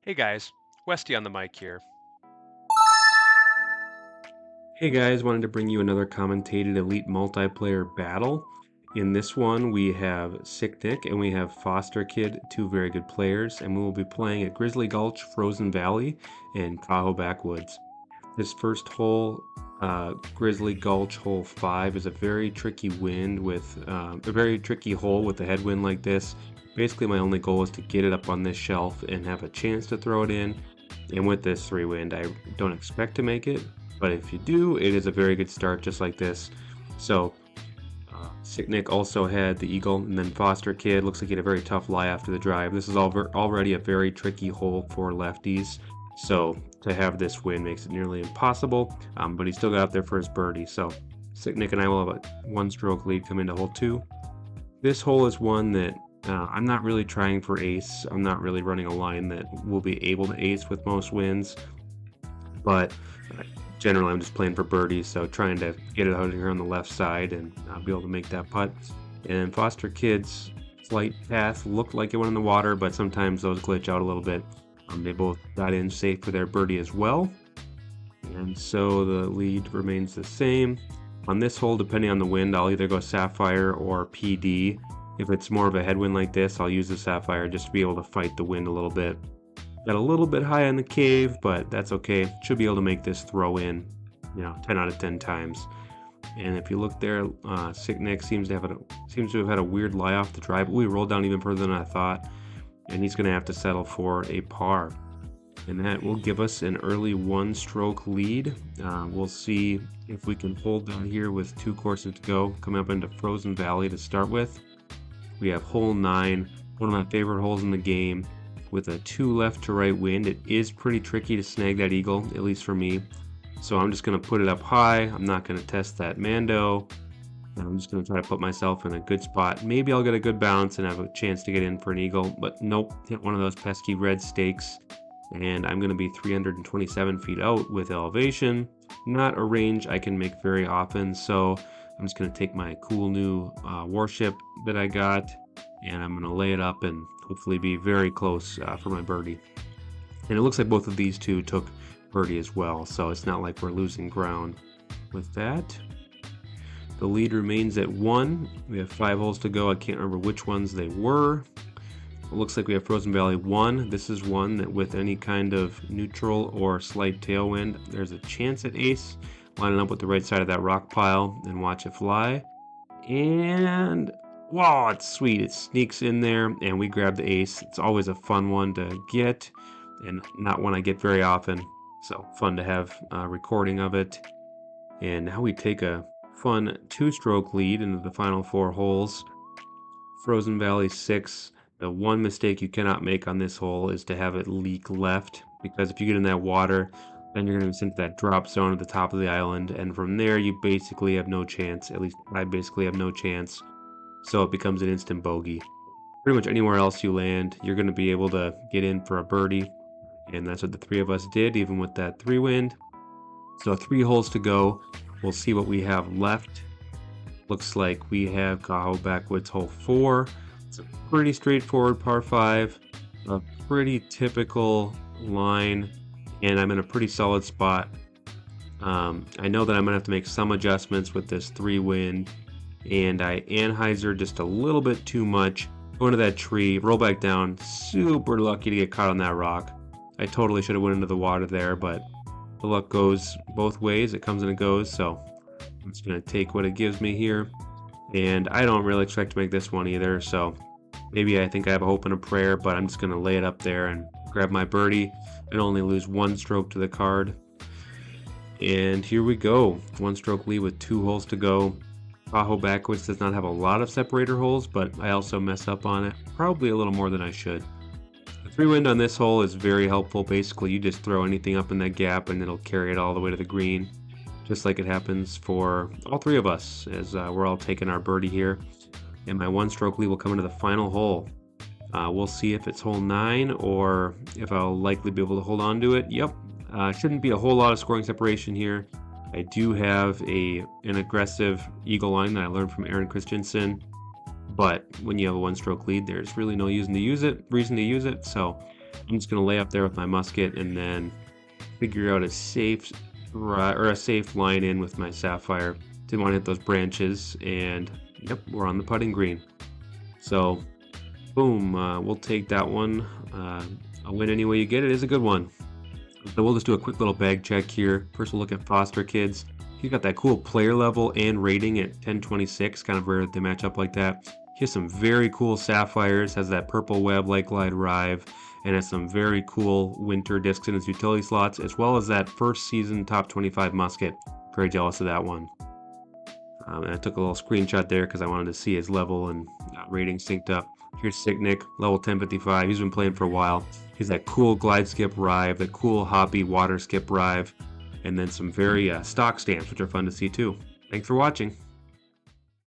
Hey guys, Westy on the mic here. Hey guys, wanted to bring you another commentated elite multiplayer battle. In this one, we have Sick Nick and we have Foster Kid, two very good players, and we will be playing at Grizzly Gulch, Frozen Valley, and Tahoe Backwoods. This first hole, Grizzly Gulch hole 5, is a very tricky wind with a very tricky hole with a headwind like this. Basically, my only goal is to get it up on this shelf and have a chance to throw it in. And with this 3 wind, I don't expect to make it, but if you do, it is a very good start just like this. So Sick Nick also had the eagle, and then Foster Kid looks like he had a very tough lie after the drive. This is already a very tricky hole for lefties, so to have this win makes it nearly impossible, but he still got up there for his birdie. So Sick Nick and I will have a one-stroke lead come into hole 2. This hole is one that I'm not really trying for ace. I'm not really running a line that will be able to ace with most wins, but generally I'm just playing for birdies, so trying to get it out here on the left side and be able to make that putt. And Foster Kid's flight path looked like it went in the water, but sometimes those glitch out a little bit. They both got in safe for their birdie as well, and so the lead remains the same. On this hole, depending on the wind, I'll either go Sapphire or PD. If it's more of a headwind like this, I'll use the Sapphire just to be able to fight the wind a little bit. Got a little bit high on the cave, but that's okay. Should be able to make this throw in, 10 out of 10 times. And if you look there, Sick Nick seems to have had a weird lie off the drive. We rolled down even further than I thought, and he's going to have to settle for a par. And that will give us an early one-stroke lead. We'll see if we can hold down here with 2 courses to go, coming up into Frozen Valley to start with. We have hole 9, one of my favorite holes in the game. With a 2 left to right wind, it is pretty tricky to snag that eagle, at least for me. So I'm just going to put it up high. I'm not going to test that Mando. I'm just going to try to put myself in a good spot. Maybe I'll get a good bounce and have a chance to get in for an eagle, but nope, hit one of those pesky red stakes. And I'm going to be 327 feet out with elevation. Not a range I can make very often, so I'm just going to take my cool new warship that I got, and I'm going to lay it up and hopefully be very close for my birdie. And it looks like both of these two took birdie as well, so it's not like we're losing ground with that. The lead remains at 1. We have 5 holes to go. I can't remember which ones they were. It looks like we have Frozen Valley 1. This is one that with any kind of neutral or slight tailwind, there's a chance at ace. Lining up with the right side of that rock pile and watch it fly. And wow, it's sweet. It sneaks in there and we grab the ace. It's always a fun one to get and not one I get very often. So fun to have a recording of it. And now we take a fun 2-stroke lead into the final 4 holes. Frozen Valley 6. The one mistake you cannot make on this hole is to have it leak left, because if you get in that water, then you're going to be sent to that drop zone at the top of the island, and from there you basically have no chance. At least I basically have no chance. So it becomes an instant bogey. Pretty much anywhere else you land, you're going to be able to get in for a birdie, and that's what the 3 of us did, even with that 3-wind. So 3 holes to go. We'll see what we have left. Looks like we have Tahoe Backwoods hole 4. It's a pretty straightforward par 5, a pretty typical line, and I'm in a pretty solid spot. I know that I'm gonna have to make some adjustments with this 3-wind, and I Anheuser just a little bit too much. Go into that tree, roll back down. Super lucky to get caught on that rock. I totally should have went into the water there, but the luck goes both ways. It comes and it goes, so I'm just gonna take what it gives me here. And I don't really expect to make this one either, so maybe I think I have a hope and a prayer, but I'm just going to lay it up there and grab my birdie and only lose 1 stroke to the card. And here we go. 1-stroke lead with 2 holes to go. Tahoe Backwoods does not have a lot of separator holes, but I also mess up on it, probably a little more than I should. The 3-wind on this hole is very helpful. Basically, you just throw anything up in that gap and it'll carry it all the way to the green, just like it happens for all 3 of us as we're all taking our birdie here. And my 1-stroke lead will come into the final hole. We'll see if it's hole 9 or if I'll likely be able to hold on to it. Yep, shouldn't be a whole lot of scoring separation here. I do have an aggressive eagle line that I learned from Aaron Christensen, but when you have a 1-stroke lead, there's really no reason to use it. So I'm just going to lay up there with my musket and then figure out a safe line in with my sapphire. Didn't want to hit those branches, and yep, we're on the putting green. So boom, we'll take that one. A win any way you get it is a good one. So we'll just do a quick little bag check here. First we'll look at Foster Kids. He's got that cool player level and rating at 1026, kind of rare that they match up like that. He has some very cool sapphires, has that purple web like Glide Rive, and has some very cool winter discs in his utility slots, as well as that first season top 25 musket. Very jealous of that one. And I took a little screenshot there because I wanted to see his level and rating synced up. Here's Sick Nick, level 1055. He's been playing for a while. He's that cool Glide Skip Rive, that cool Hoppy Water Skip Rive, and then some very stock stamps, which are fun to see too. Thanks for watching.